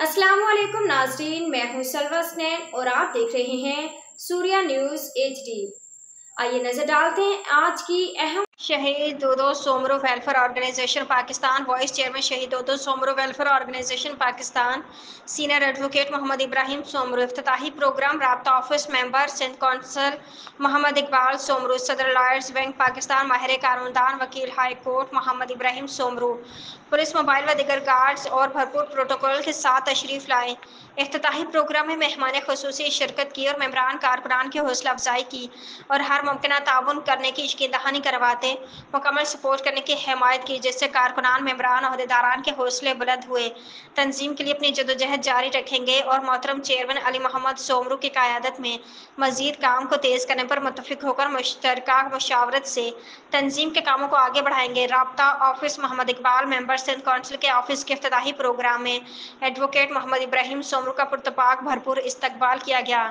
अस्सलाम वालेकुम नाज़रीन, मैं हूं सलवा स्नैन और आप देख रहे हैं सूर्या न्यूज़ HD। आइए नजर डालते हैं आज की अहम। Shaheed Dodo Soomro welfare organisation Pakistan vice chairman Shaheed Dodo Soomro welfare organisation Pakistan senior advocate Mohammad Ibrahim Soomro, इफ्तिताही प्रोग्राम राब्ता office member Sindh council Mohammad Iqbal Soomro, सदर लॉयर्स बैंक पाकिस्तान माहिर कानूनदान वकील high court Mohammad Ibrahim Soomro, police mobile व दिगर गार्ड्स और भरपूर प्रोटोकॉल के साथ तशरीफ लाए। इफ्तिताही प्रोग्राम में मेहमान खुसूसी शिरकत की और मेम्बरान कारकुनान की हौसला अफजाई की और हर मुमकिन ताउन करने की यकीन दहानी करवाते मुकम्मल सपोर्ट करने की हिमायत की, जिससे कारकुनान मेम्बरान अहदेदारान के हौसले बुलंद हुए। तंजीम के लिए अपनी जदोजहद जारी रखेंगे और मोहतरम चेयरमैन अली मोहम्मद सोमरू की क़यादत में मजीद काम को तेज़ करने पर मुत्तफिक होकर मुश्तरका मशावरत से तंजीम के कामों को आगे बढ़ाएंगे। राब्ता office Mohammad Iqbal member Sindh council के ऑफिस के इफ्तिताही प्रोग्राम में एडवोकेट मोहम्मद इब्राहिम सोमरू का पुरतपाक भरपूर इस्तकबाल किया गया।